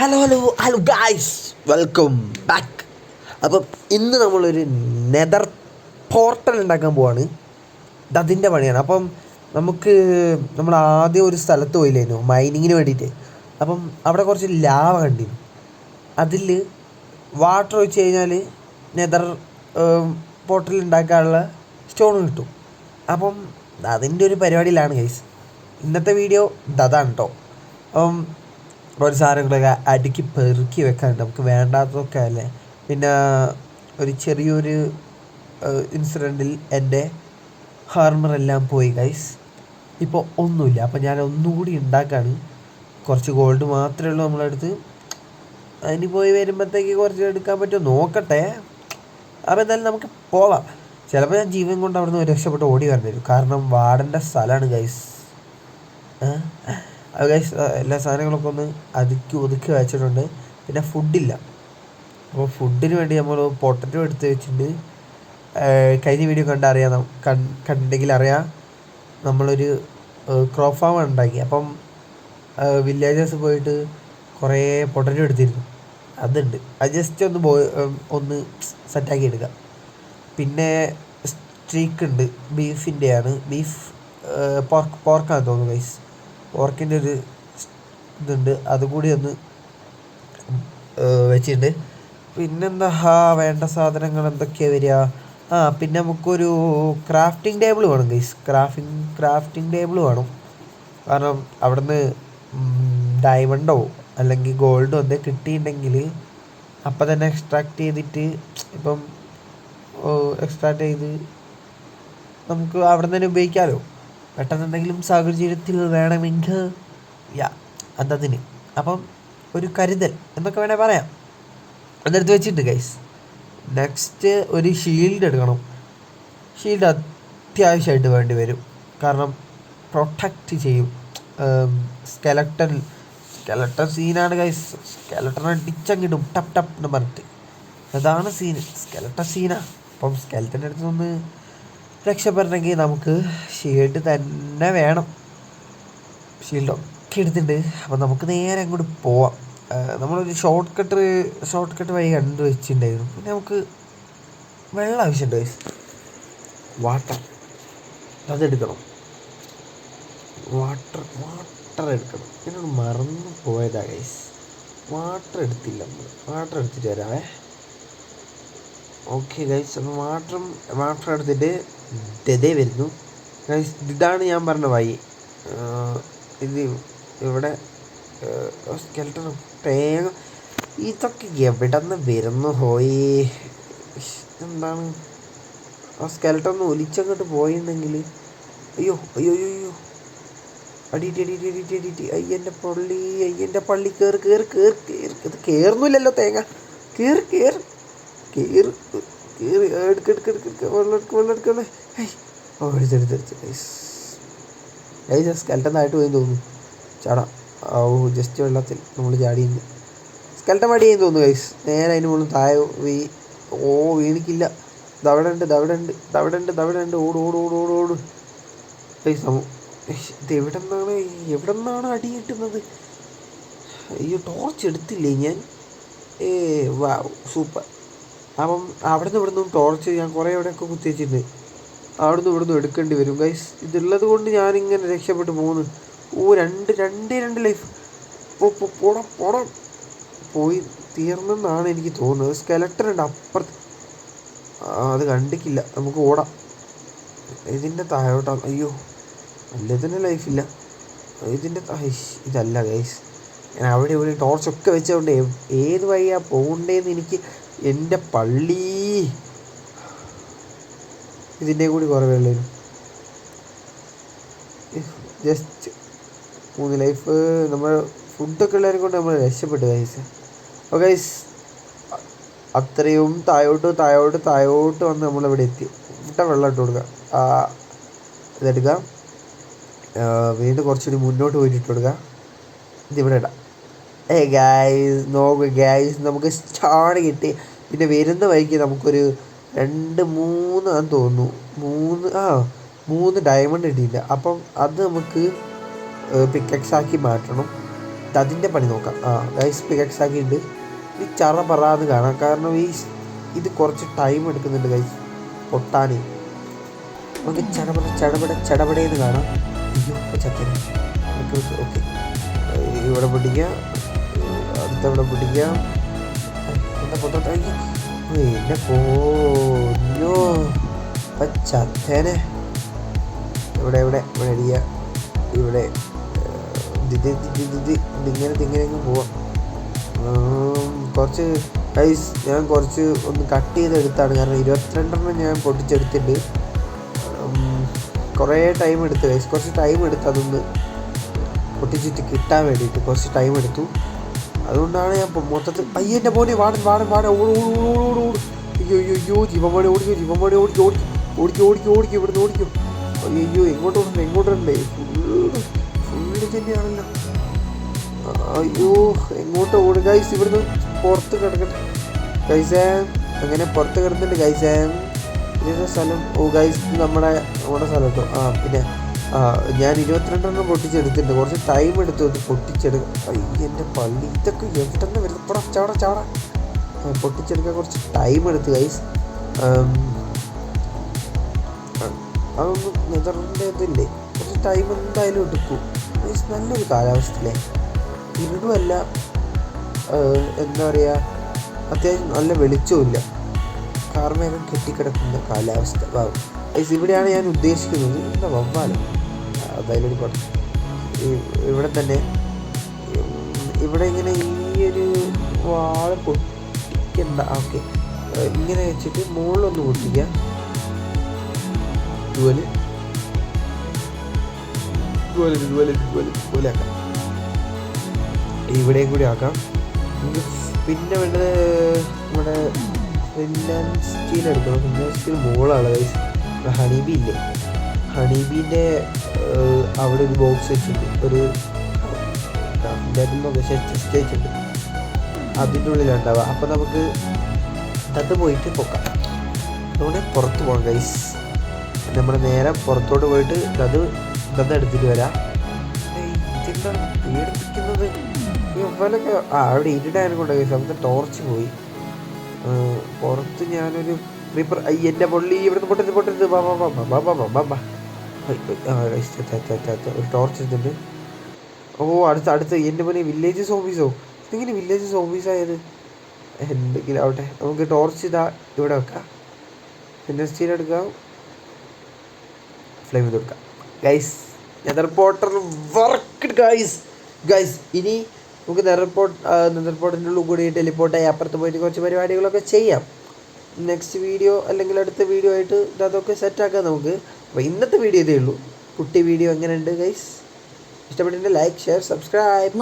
Hello hello hello guys, welcome back. അപ്പം ഇന്ന് നമ്മളൊരു നെതർ പോർട്ടൽ ഉണ്ടാക്കാൻ പോവാണ്. അതിൻ്റെ പണിയാണ്. അപ്പം നമ്മൾ ആദ്യം ഒരു സ്ഥലത്ത് പോയില്ലായിരുന്നു മൈനിങ്ങിന് വേണ്ടിയിട്ട്. അപ്പം അവിടെ കുറച്ച് ലാവ കണ്ടിരുന്നു. അതിൽ വാട്ടർ ഒഴിച്ച് കഴിഞ്ഞാൽ നെതർ പോർട്ടൽ ഉണ്ടാക്കാനുള്ള സ്റ്റോൺ കിട്ടും. അപ്പം അതിൻ്റെ ഒരു പരിപാടിയിലാണ് ഗൈസ്. ഇന്നത്തെ വീഡിയോ അതാണ് കേട്ടോ. അപ്പം കുറച്ച് സാധനങ്ങളൊക്കെ അടുക്കി പെറുക്കി വെക്കാനുണ്ട്, നമുക്ക് വേണ്ടാത്തതൊക്കെ അല്ലേ. പിന്നെ ഒരു ചെറിയൊരു ഇൻസിഡൻറ്റിൽ എൻ്റെ ഹാർമറെല്ലാം പോയി ഗൈസ്. ഇപ്പോൾ ഒന്നുമില്ല. അപ്പം ഞാൻ ഒന്നുകൂടി ഉണ്ടാക്കാണ്. കുറച്ച് ഗോൾഡ് മാത്രമേ ഉള്ളൂ നമ്മളെ അടുത്ത്. അതിന് പോയി വരുമ്പോഴത്തേക്ക് കുറച്ച് എടുക്കാൻ പറ്റുമോ നോക്കട്ടെ. അപ്പോൾ എന്തായാലും നമുക്ക് പോവാം. ചിലപ്പോൾ ഞാൻ ജീവൻ കൊണ്ട് അവിടെ നിന്ന് രക്ഷപ്പെട്ട് ഓടി വരേണ്ടി വരും, കാരണം വാർഡൻ്റെ സ്ഥലമാണ് ഗൈസ്. അത് ഗൈസ്, എല്ലാ സാധനങ്ങളൊക്കെ ഒന്ന് ഒതുക്കി വെച്ചിട്ടുണ്ട്. പിന്നെ ഫുഡില്ല. അപ്പോൾ ഫുഡിന് വേണ്ടി നമ്മൾ പൊട്ടറ്റോ എടുത്ത് വെച്ചിട്ടുണ്ട്. കഴിഞ്ഞ വീഡിയോ കണ്ടിട്ടുണ്ടെങ്കിൽ അറിയാം, നമ്മളൊരു ക്രോപ്പ് ഫാം ഉണ്ടാക്കി. അപ്പം വില്ലേജേഴ്സ് പോയിട്ട് കുറേ പൊട്ടറ്റോ എടുത്തിരുന്നു. അതുണ്ട്, അത് ജസ്റ്റ് ഒന്ന് സെറ്റാക്കി എടുക്കുക. പിന്നെ സ്റ്റീക്ക് ഉണ്ട്, ബീഫിൻ്റെയാണ്. പോർക്കാന്ന് തോന്നുന്നു ഗൈസ്. പോർക്കിൻ്റെ ഒരു ഇതുണ്ട്, അതുകൂടി ഒന്ന് വെച്ചിട്ടുണ്ട്. പിന്നെന്താ വേണ്ട സാധനങ്ങൾ എന്തൊക്കെയാണ് വരിക? പിന്നെ നമുക്കൊരു ക്രാഫ്റ്റിംഗ് ടേബിൾ വേണം ഗൈസ്. ക്രാഫ്റ്റിംഗ് ടേബിൾ വേണം. കാരണം അവിടുന്ന് ഡയമണ്ടോ അല്ലെങ്കിൽ ഗോൾഡോ എന്തെങ്കിലും കിട്ടിയിട്ടുണ്ടെങ്കിൽ അപ്പം തന്നെ എക്സ്ട്രാക്ട് ചെയ്തിട്ട് എക്സ്ട്രാക്ട് ചെയ്ത് നമുക്ക് അവിടെ നിന്ന് തന്നെ ഉപയോഗിക്കാമല്ലോ. പെട്ടെന്ന് എന്തെങ്കിലും സാഹചര്യത്തിൽ വേണമെങ്കിൽ അതതിന്. അപ്പം ഒരു കരുതൽ എന്നൊക്കെ വേണേൽ പറയാം. അതെടുത്ത് വെച്ചിട്ടുണ്ട് ഗൈസ്. നെക്സ്റ്റ് ഒരു ഷീൽഡ് എടുക്കണം. ഷീൽഡ് അത്യാവശ്യമായിട്ട് വേണ്ടി വരും, കാരണം പ്രൊട്ടക്റ്റ് ചെയ്യും. സ്കെലട്ടൻ സീനാണ് ഗൈസ്. സ്കെലട്ടൻ അടിച്ചങ്ങിടും ടപ്പ് ടപ്പ് എന്ന് പറഞ്ഞിട്ട്. അതാണ് സ്കെലട്ടൻ സീനാണ്. അപ്പം സ്കെലട്ടൻ്റെ അടുത്ത് നിന്ന് രക്ഷപ്പെടണമെങ്കിൽ നമുക്ക് ഷീൽഡ് തന്നെ വേണം. ഷീൽഡൊക്കെ എടുത്തിട്ടുണ്ട്. അപ്പം നമുക്ക് നേരെ അങ്ങോട്ട് പോവാം. നമ്മളൊരു ഷോർട്ട് കട്ട് വഴി കണ്ടു വെച്ചിട്ടുണ്ടായിരുന്നു. പിന്നെ നമുക്ക് വെള്ളം ആവശ്യമുണ്ട് ഗൈസ്. വാട്ടർ അതെടുക്കണം. വാട്ടർ എടുക്കണം. എന്നോട് മറന്നു പോയതാ ഗൈസ്. വാട്ടർ എടുത്തില്ല നമ്മൾ. വാട്ടർ എടുത്തിട്ട് വരാവേ. ഓക്കെ ഗൈസ്, അപ്പോൾ വാട്ടർ എടുത്തിട്ട് ഇതേ വരുന്നു ഗൈസ്. ഇതാണ് ഞാൻ പറഞ്ഞ വഴി. ഇത് ഇവിടെ സ്കെൽട്ടൺ തേങ്ങ ഇതൊക്കെ എവിടെ നിന്ന് വരുന്നു ഹോയി? എന്താണ് ആ സ്കെൽട്ടൺ ഒന്ന് ഒലിച്ചങ്ങോട്ട് പോയിട്ടുണ്ടെങ്കിൽ അയ്യോ അയ്യോ അയ്യോ അടിയിട്ട് അയ്യൻ്റെ പള്ളി കയറി ഇത് കയറുന്നില്ലല്ലോ തേങ്ങ. കയറി വെള്ളം എടുത്ത് സ്കെൽട്ടനായിട്ട് പോയി തോന്നുന്നു. ചാടാം. ജസ്റ്റ് വെള്ളത്തിൽ നമ്മൾ ചാടിയുണ്ട്. സ്കെൽട്ടൻ മടിയെന്ന് തോന്നുന്നു ഗൈസ്. നേരെ അതിന് മുകളിൽ താഴെ വീണിക്കില്ല. ദവിടെ ഉണ്ട്. ഓട് ഗൈസ്. ഇത് എവിടെ നിന്നാണ് അടി കിട്ടുന്നത്? അയ്യോ, ടോർച്ച് എടുത്തില്ലേ ഞാൻ? വാ സൂപ്പർ. അപ്പം ഇവിടുന്ന് ടോർച്ച് ഞാൻ കുറേ എവിടെയൊക്കെ കുത്തി വെച്ചിട്ടുണ്ട്. ഇവിടുന്ന് എടുക്കേണ്ടി വരും ഗൈസ്. ഇതുള്ളത് കൊണ്ട് ഞാനിങ്ങനെ രക്ഷപ്പെട്ട് പോകുന്നു. രണ്ട് ലൈഫ് പോടാ പോയി തീർന്നെന്നാണ് എനിക്ക് തോന്നുന്നത്. സ്കെലട്ടൻ ഉണ്ട് അപ്പുറത്ത്. അത് കണ്ടിക്കില്ല. നമുക്ക് ഓടാം. ഇതിൻ്റെ താഴോട്ടാണ്. അയ്യോ, അല്ലതിൻ്റെ ലൈഫില്ല. ഇതിൻ്റെ ഇതല്ല ഗൈസ്. ഞാൻ അവിടെ ടോർച്ചൊക്കെ വെച്ചുകൊണ്ട് ഏത് വഴിയാണ് പോകണ്ടേന്ന് എനിക്ക് എൻ്റെ പള്ളി. ഇതിൻ്റെ കൂടി കുറവേ ഉള്ളൂ. Just 3 life. നമ്മൾ ഫുഡൊക്കെ ഉള്ളതിനെ കൊണ്ട് നമ്മൾ രക്ഷപ്പെട്ടു ഗൈസ്. അപ്പോൾ ഗൈസ്, അത്രയും താഴോട്ട് വന്ന് നമ്മളിവിടെ എത്തി. ഇവിടെ വെള്ളം ഇട്ട് കൊടുക്കുക. ഇതെടുക്കുക. വീണ്ടും കുറച്ചുകൂടി മുന്നോട്ട് പോയിട്ട് ഇട്ട് കൊടുക്കുക. ഇതിവിടെ ഇടാം. ഗായ്സ് നമുക്ക് സ്റ്റാർ കിട്ടി. പിന്നെ വരുന്ന വഴിക്ക് നമുക്കൊരു 2-3 ആണെന്ന് തോന്നുന്നു 3 ഡയമണ്ട് കിട്ടിയില്ല. അപ്പം അത് നമുക്ക് പിക്കക്സാക്കി മാറ്റണം. അതിൻ്റെ പണി നോക്കാം. ഗൈസ് പിക്കക്സ് ആക്കിയിട്ട് ഈ ചറ പറയാതെ കാണാം. കാരണം ഇത് കുറച്ച് ടൈം എടുക്കുന്നുണ്ട് ഗൈസ് പൊട്ടാൻ. നമുക്ക് ചടപടയെന്ന് കാണാം. അയ്യോ ചക്കര. ഓക്കെ ഇവിടെ പിടിക്കാം, അടുത്തവിടെ പിടിക്കാം. എന്താ പൊട്ടോട്ടെ എന്നെ പോഞ്ഞോ ചത്തേനെ. ഇവിടെ അടിക്കുക. ഇവിടെ ഇതിങ്ങനെ പോവാം. കുറച്ച് ഗൈസ് ഞാൻ കുറച്ച് ഒന്ന് കട്ട് ചെയ്തെടുത്താണ്. കാരണം 22 ഞാൻ പൊട്ടിച്ചെടുത്തിട്ടുണ്ട്. കുറേ ടൈം എടുത്തു ഗൈസ്, കുറച്ച് ടൈം എടുത്തു അതൊന്ന് പൊട്ടിച്ചിട്ട് കിട്ടാൻ വേണ്ടിയിട്ട് കുറച്ച് ടൈം എടുത്തു. അതുകൊണ്ടാണ് ഞാൻ മൊത്തത്തിൽ അയ്യൻ്റെ പോലെ വാടൻ ഓട്. അയ്യോ ജീവന്മാടി ഓടിക്കോ ഇവിടുന്ന് ഓടിക്കോ. അയ്യോ എങ്ങോട്ടുണ്ടേ ഫുള്ള് തന്നെയാണല്ലോ. അയ്യോ എങ്ങോട്ട് ഓട് ഗൈസ്, ഇവിടുന്ന് പുറത്ത് കിടക്കട്ടെ ഗൈസേ. അങ്ങനെ പുറത്ത് കിടന്നിട്ട് ഗൈസേ. ഇതേ സ്ഥലം ഗൈസ് നമ്മുടെ സ്ഥലം കേട്ടോ. പിന്നെ ഞാൻ 22 പൊട്ടിച്ചെടുത്തിട്ടുണ്ട്. കുറച്ച് ടൈം എടുത്തു അത് പൊട്ടിച്ചെടുക്കാം. എൻ്റെ പള്ളി ഇതൊക്കെ എവിടെ നിന്ന് വരുന്നത്? ചാട പൊട്ടിച്ചെടുക്കാൻ കുറച്ച് ടൈം എടുത്തു ഗൈസ്. അതൊന്നും നെതറിൻ്റെ ഇതില്ലേ, കുറച്ച് ടൈം എന്തായാലും എടുക്കും ഗൈസ്. നല്ലൊരു കാലാവസ്ഥയിലെ ഇരുടുമല്ല, എന്താ പറയുക, അത്യാവശ്യം നല്ല വെളിച്ചവുമില്ല, കാർമേഘം കെട്ടിക്കിടക്കുന്ന കാലാവസ്ഥ. ഗൈസ് ഇവിടെയാണ് ഞാൻ ഉദ്ദേശിക്കുന്നത്. എന്താ വവ്വാലോ അതായാലും പറഞ്ഞു. ഇവിടെ തന്നെ ഇവിടെ ഇങ്ങനെ ഈ ഒരു വാള് പൊട്ടിക്കണ്ട. ഓക്കെ ഇങ്ങനെ വെച്ചിട്ട് മുകളിലൊന്ന് പൊട്ടിക്കുക. ഇതുപോലെ ആക്കാം. ഇവിടെയും കൂടി ആക്കാം. പിന്നെ വേണ്ടത് നമ്മുടെ ഫിൻലാൻഡ് സ്റ്റീൽ എടുക്കണം. ഫിൻലാൻഡ് സ്റ്റീൽ മുകളാണ് ഗൈസ്. ഹണിബി ഇല്ലേ, ഹണിബീൻ്റെ അവിടെ ഒരു ബോക്സ് വെച്ചിട്ടുണ്ട്, ഒരു ചെസ്റ്റ് വെച്ചിട്ടുണ്ട്, അതിൻ്റെ ഉള്ളിലുണ്ടാവുക. അപ്പോൾ നമുക്ക് അത് പോയിട്ട് പൊക്കാം. അതുകൊണ്ട് പുറത്ത് പോകാം ഗൈസ്. നമ്മൾ നേരെ പുറത്തോട്ട് പോയിട്ട് അത് എടുത്തിട്ട് വരാം. ഇതെന്താണ് പേടിപ്പിക്കുന്നത് ഇവലൊക്കെ? അവിടെ ഇരുടാനും കൊണ്ട് ഗൈസ് നമുക്ക് ടോർച്ച് പോയി. പുറത്ത് ഞാനൊരു ക്രീപ്പർ എൻ്റെ പൊള്ളി ഇവിടുന്ന് പൊട്ടരുത്. ഒരു ടോർച്ച് എടുത്തിട്ടുണ്ട്. അടുത്ത് എൻ്റെ പോലെ വില്ലേജ് സോംബീസോ? ഇതെങ്ങനെ വില്ലേജ് സോംബീസ് ആയത്? എന്തെങ്കിലും ആവട്ടെ. നമുക്ക് ടോർച്ച് ഇവിടെ വെക്കാം. പിന്നെ സ്റ്റീൽ എടുക്കാം, ഫ്ലെയിം ചെയ്ത് കൊടുക്കാം guys. Nether portal work guys. ഇനി നമുക്ക് നെതർ പോർട്ടിൻ്റെ ഉള്ളിൽ കൂടി ടെലിപ്പോർട്ടായി അപ്പുറത്ത് പോയിട്ട് കുറച്ച് പരിപാടികളൊക്കെ ചെയ്യാം. നെക്സ്റ്റ് വീഡിയോ അല്ലെങ്കിൽ അടുത്ത വീഡിയോ ആയിട്ട് അതൊക്കെ സെറ്റാക്കാം നമുക്ക്. അപ്പോൾ ഇന്നത്തെ വീഡിയോ ഇതേ ഉള്ളൂ. കുട്ടി വീഡിയോ എങ്ങനെയുണ്ട് ഗൈസ്? ഇഷ്ടപ്പെട്ടിട്ടുണ്ടെങ്കിൽ ലൈക്ക്, ഷെയർ, സബ്സ്ക്രൈബ്.